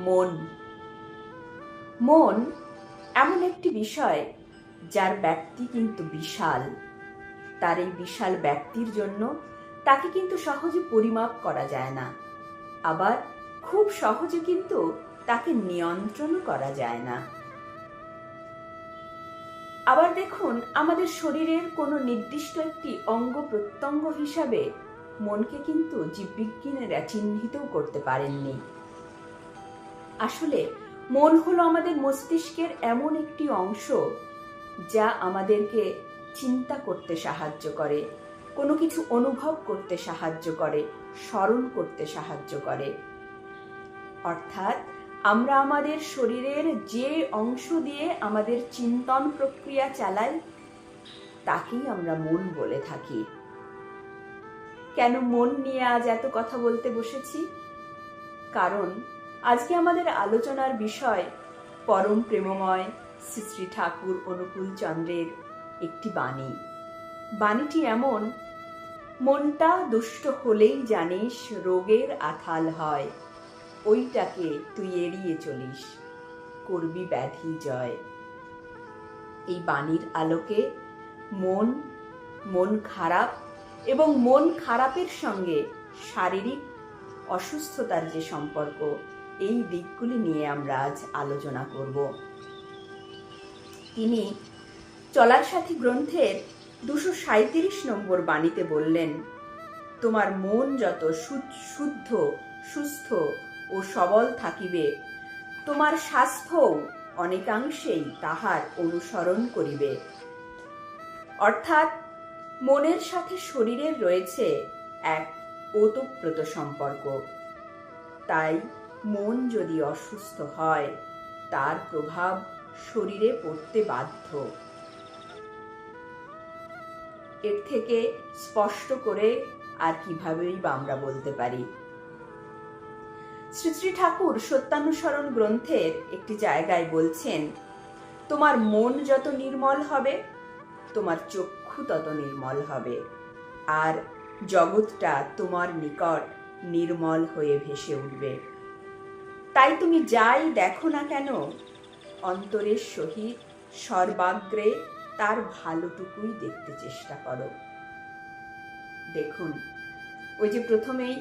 মন। মন এমন একটি বিষয় যার ব্যক্তি কিন্তু বিশাল। তার এই বিশাল ব্যক্তির জন্য তাকে কিন্তু সহজে পরিমাপ করা যায় না, আবার খুব সহজে কিন্তু তাকে নিয়ন্ত্রণ করা যায় না। আবার দেখুন, আমাদের শরীরের কোনো নির্দিষ্ট একটি অঙ্গ প্রত্যঙ্গ হিসাবে মনকে কিন্তু জীববিজ্ঞানীরা চিহ্নিতও করতে পারেননি। আসলে মন হলো আমাদের মস্তিষ্কের এমন একটি অংশ যা আমাদেরকে চিন্তা করতে সাহায্য করে, কোনো কিছু অনুভব করতে সাহায্য করে, স্মরণ করতে সাহায্য করে। অর্থাৎ আমরা আমাদের শরীরের যে অংশ দিয়ে আমাদের চিন্তন প্রক্রিয়া চালাই তাকেই আমরা মন বলে থাকি। কেন মন নিয়ে আজ এত কথা বলতে বসেছি? কারণ আজকে আমাদের আলোচনার বিষয় পরম প্রেমময় শ্রী শ্রী ঠাকুর অনুকূল চন্দ্রের একটি বাণী। বাণীটি এমন: মনটা দুষ্ট হলেই জানিস রোগের আথাল হয়, ওইটাকে তুই এড়িয়ে চলিস, করবি ব্যাধি জয়। এই বাণীর আলোকে মন খারাপ এবং মন খারাপের সঙ্গে শারীরিক অসুস্থতার যে সম্পর্ক, এই দিকগুলি নিয়ে আমরা আজ আলোচনা করব। তিনি চলার সাথী গ্রন্থের 237 নম্বর বাণীতে বললেন, তোমার মন যত শুদ্ধ, সুস্থ ও সবল থাকিবে, তোমার স্বাস্থ্যও অনেকাংশেই তাহার অনুসরণ করিবে। অর্থাৎ মনের সাথে শরীরের রয়েছে এক ওতপ্রোত সম্পর্ক। তাই মন যদি অসুস্থ হয় তার প্রভাব শরীরে পড়তে বাধ্য। এর থেকে স্পষ্ট করে আর কিভাবেই বা আমরা বলতে পারি? শ্রী শ্রী ঠাকুর সত্যানুসরণ গ্রন্থের একটি জায়গায় বলছেন, তোমার মন যত নির্মল হবে তোমার চক্ষু তত নির্মল হবে, আর জগৎটা তোমার নিকট নির্মল হয়ে ভেসে উঠবে। তাই তুমি যাই দেখো না কেন অন্তরের সহিত সর্বাগ্রে তার ভালোটুকুই দেখতে চেষ্টা করো। দেখুন, ওই যে প্রথমেই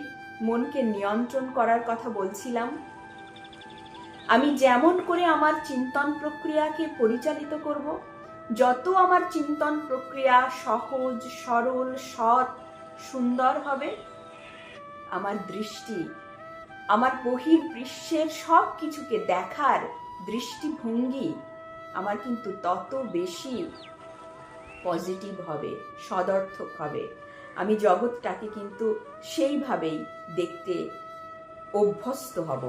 মনকে নিয়ন্ত্রণ করার কথা বলছিলাম, আমি যেমন করে আমার চিন্তন প্রক্রিয়াকে পরিচালিত করব, যত আমার চিন্তন প্রক্রিয়া সহজ, সরল, সৎ, সুন্দর হবে, আমার দৃষ্টি আমার বহির্বিশ্বের সব কিছুকে দেখার দৃষ্টিভঙ্গি আমার কিন্তু তত বেশি পজিটিভ হবে, সদর্থক হবে। আমি জগৎটাকে কিন্তু সেইভাবেই দেখতে অভ্যস্ত হব।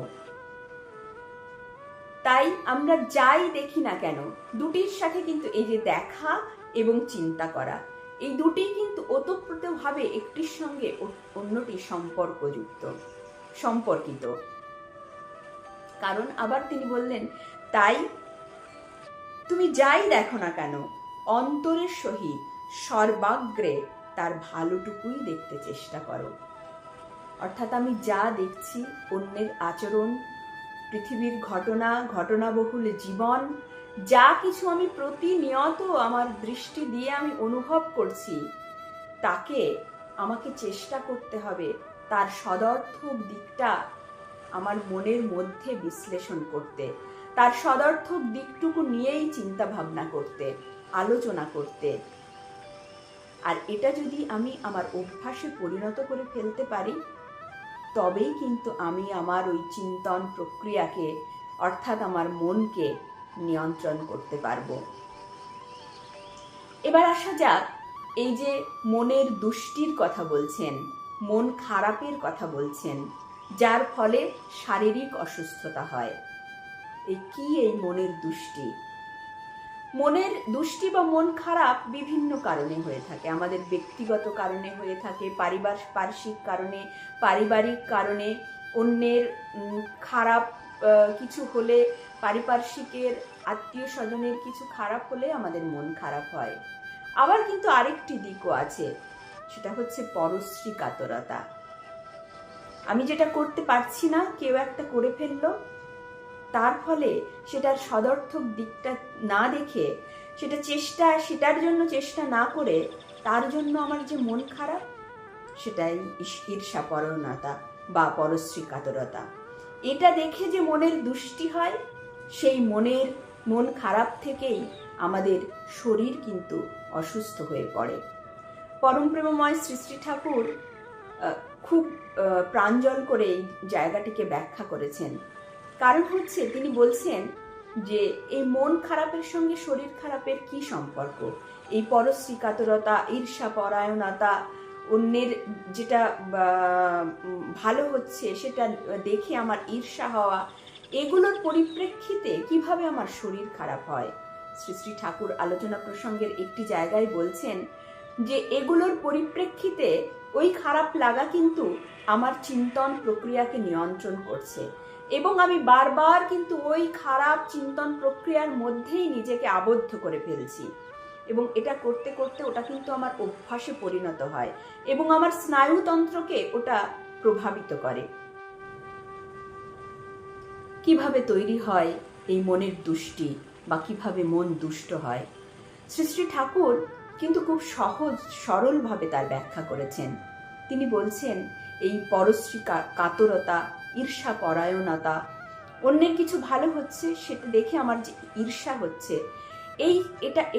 তাই আমরা যাই দেখি না কেন, দুটির সাথে কিন্তু এই যে দেখা এবং চিন্তা করা, এই দুটি কিন্তু ওতপ্রোতভাবে একটির সঙ্গে অন্যটি সম্পর্কিত। কারণ আবার তিনি বললেন, তাই তুমি যাই দেখো না কেন অন্তরের সহিত সর্বাগ্রে তার ভালোটুকুই দেখতে চেষ্টা করো। অর্থাৎ আমি যা দেখছি, অন্যের আচরণ, পৃথিবীর ঘটনাবহুল জীবন, যা কিছু আমি প্রতিনিয়ত আমার দৃষ্টি দিয়ে আমি অনুভব করছি, তাকে আমাকে চেষ্টা করতে হবে তার সদর্থক দিকটা আমার মনের মধ্যে বিশ্লেষণ করতে, তার সদর্থক দিকটুকু নিয়েই চিন্তা ভাবনা করতে, আলোচনা করতে। আর এটা যদি আমি আমার অভ্যাসে পরিণত করে ফেলতে পারি, তবেই কিন্তু আমি আমার ওই চিন্তন প্রক্রিয়াকে, অর্থাৎ আমার মনকে নিয়ন্ত্রণ করতে পারবো। এবার আসা যাক, এই যে মনের দুষ্টির কথা বলছেন, মন খারাপের কথা বলছেন, যার ফলে শারীরিক অসুস্থতা হয়। এই মনের দুষ্টি? মনের দুষ্টি বা মন খারাপ বিভিন্ন কারণে হয়ে থাকে। আমাদের ব্যক্তিগত কারণে হয়ে থাকে, পারিপার্শ্বিক কারণে, পারিবারিক কারণে, অন্যের খারাপ কিছু হলে, পারিপার্শ্বিকের আত্মীয় স্বজনের কিছু খারাপ হলে আমাদের মন খারাপ হয়। আবার কিন্তু আরেকটি দিকও আছে, সেটা হচ্ছে পরশ্রী কাতরতা। আমি যেটা করতে পারছি না, কেউ একটা করে ফেললো, তার ফলে সেটার সদর্থক দিকটা না দেখে সেটার জন্য চেষ্টা না করে তার জন্য আমার যে মন খারাপ, সেটাই ঈর্ষাপরণতা বা পরশ্রী কাতরতা। এটা দেখে যে মনের দুষ্টি হয়, সেই মন খারাপ থেকেই আমাদের শরীর কিন্তু অসুস্থ হয়ে পড়ে। পরম প্রেমময় শ্রী শ্রী ঠাকুর খুব প্রাঞ্জল করে এই জায়গাটিকে ব্যাখ্যা করেছেন। কারণ হচ্ছে তিনি বলছেন যে এই মন খারাপের সঙ্গে শরীর খারাপের কি সম্পর্ক। এই পরশ্রী কাতরতা, ঈর্ষা পরায়ণতা, অন্যের যেটা ভালো হচ্ছে সেটা দেখে আমার ঈর্ষা হওয়া, এগুলোর পরিপ্রেক্ষিতে কিভাবে আমার শরীর খারাপ হয়। শ্রী শ্রী ঠাকুর আলোচনা প্রসঙ্গের একটি জায়গায় বলছেন যে এগুলোর পরিপ্রেক্ষিতে ওই খারাপ লাগা কিন্তু আমার চিন্তন প্রক্রিয়াকে নিয়ন্ত্রণ করছে, এবং আমি বারবার কিন্তু ওই খারাপ চিন্তন প্রক্রিয়ার মধ্যেই নিজেকে আবদ্ধ করে ফেলছি, এবং এটা করতে করতে ওটা কিন্তু আমার অভ্যাসে পরিণত হয় এবং আমার স্নায়ুতন্ত্রকে ওটা প্রভাবিত করে। কিভাবে তৈরি হয় এই মনের দুষ্টি বা কিভাবে মন দুষ্ট হয়, শ্রী শ্রী ঠাকুর কিন্তু খুব সহজ সরলভাবে তার ব্যাখ্যা করেছেন। তিনি বলছেন এই পরশ্রী কাতরতা, ঈর্ষা পরায়ণতা, অন্যের কিছু ভালো হচ্ছে সেটা দেখে আমার যে ঈর্ষা হচ্ছে,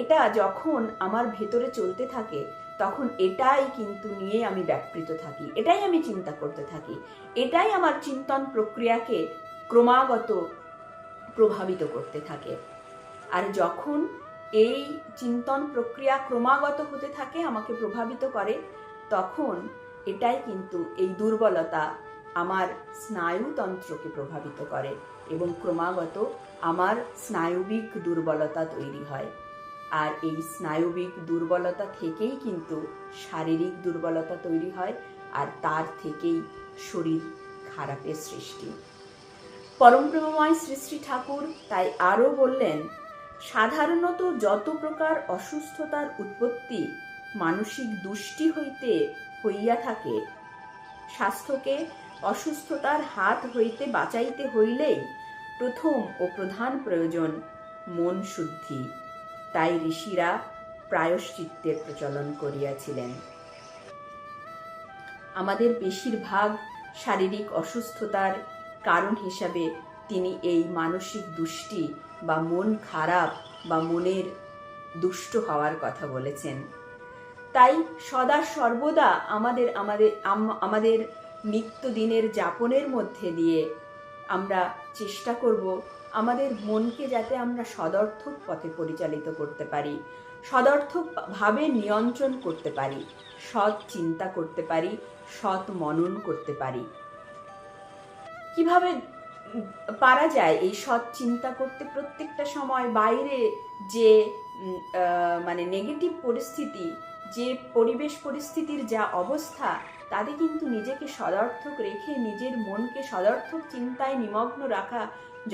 এটা যখন আমার ভেতরে চলতে থাকে তখন এটাই কিন্তু নিয়ে আমি ব্যাপৃত থাকি, এটাই আমি চিন্তা করতে থাকি, এটাই আমার চিন্তন প্রক্রিয়াকে ক্রমাগত প্রভাবিত করতে থাকে। আর যখন এই চিন্তন প্রক্রিয়া ক্রমাগত হতে থাকে, আমাকে প্রভাবিত করে, তখন এটাই কিন্তু এই দুর্বলতা আমার স্নায়ুতন্ত্রকে প্রভাবিত করে এবং ক্রমাগত আমার স্নায়বিক দুর্বলতা তৈরি হয়। আর এই স্নায়বিক দুর্বলতা থেকেই কিন্তু শারীরিক দুর্বলতা তৈরি হয়, আর তার থেকেই শরীর খারাপের সৃষ্টি। পরম প্রেমময় শ্রী শ্রী ঠাকুর তাই আরও বললেন, সাধারণত যত প্রকার অসুস্থতার উৎপত্তি মানসিক দুষ্টি হইতে হইয়া থাকে, স্বাস্থ্যকে অসুস্থতার হাত হইতে বাঁচাইতে হইলেই প্রথম ও প্রধান প্রয়োজন মন শুদ্ধি। তাই ঋষিরা প্রায়শ্চিত্তের প্রচলন করিয়াছিলেন। আমাদের বেশিরভাগ শারীরিক অসুস্থতার কারণ হিসাবে তিনি এই মানসিক দুষ্টি বা মন খারাপ বা মনের দুষ্ট হওয়ার কথা বলেছেন। তাই সদা সর্বদা আমাদের নিত্যদিনের যাপনের মধ্যে দিয়ে আমরা চেষ্টা করব আমাদের মনকে যাতে আমরা সদর্থক পথে পরিচালিত করতে পারি, সদর্থকভাবে নিয়ন্ত্রণ করতে পারি, সৎ চিন্তা করতে পারি, সৎ মনন করতে পারি। কিভাবে পারা যায় এই সৎ চিন্তা করতে? প্রত্যেকটা সময় বাইরে যে নেগেটিভ পরিস্থিতি, যে পরিবেশ পরিস্থিতির যা অবস্থা, তাতে কিন্তু নিজেকে সদর্থক রেখে নিজের মনকে সদর্থক চিন্তায় নিমগ্ন রাখা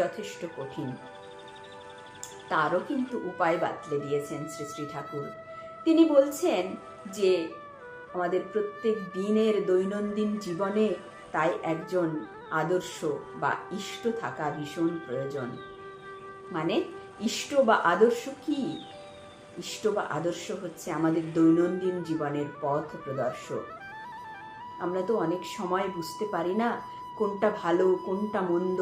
যথেষ্ট কঠিন। তারও কিন্তু উপায় বাতলে দিয়েছেন শ্রী শ্রী ঠাকুর। তিনি বলছেন যে আমাদের প্রত্যেক দিনের দৈনন্দিন জীবনে তাই একজন আদর্শ বা ইষ্ট থাকা ভীষণ প্রয়োজন। মানে ইষ্ট বা আদর্শ কি? ইষ্ট বা আদর্শ হচ্ছে আমাদের দৈনন্দিন জীবনের পথ প্রদর্শক। আমরা তো অনেক সময় বুঝতে পারি না কোনটা ভালো কোনটা মন্দ,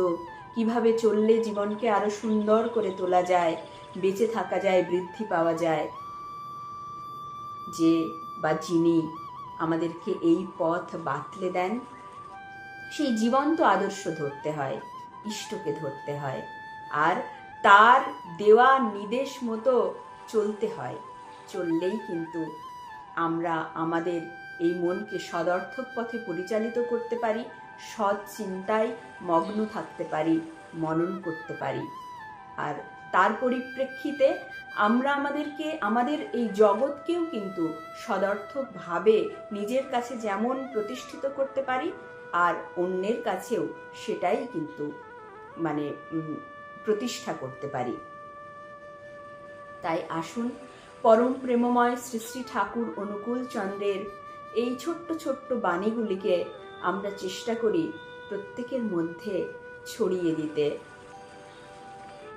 কিভাবে চললে জীবনকে আরো সুন্দর করে তোলা যায়, বেঁচে থাকা যায়, বৃদ্ধি পাওয়া যায়। যে বা যিনি আমাদেরকে এই পথ বাতলে দেন, সেই জীবন্ত আদর্শ ধরতে হয়, ইষ্টকে ধরতে হয়, আর তার দেওয়া নির্দেশ মতো চলতে হয়। চললেই কিন্তু আমরা আমাদের এই মনকে সদর্থক পথে পরিচালিত করতে পারি, সৎ চিন্তায় মগ্ন থাকতে পারি, মনন করতে পারি। আর তার পরিপ্রেক্ষিতে আমরা আমাদের এই জগৎকেও কিন্তু সদর্থকভাবে নিজের কাছে যেমন প্রতিষ্ঠিত করতে পারি, আর অন্যের কাছেও সেটাই কিন্তু প্রতিষ্ঠা করতে পারি। তাই আসুন পরম প্রেমময় শ্রী শ্রী ঠাকুর অনুকূল চন্দ্রের এই ছোট্ট ছোট্ট বাণীগুলিকে আমরা চেষ্টা করি প্রত্যেকের মধ্যে ছড়িয়ে দিতে।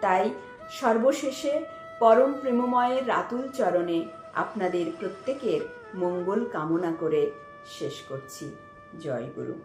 তাই সর্বশেষে পরম প্রেমময়ের রাতুল চরণে আপনাদের প্রত্যেকের মঙ্গল কামনা করে শেষ করছি। জয় গুরু।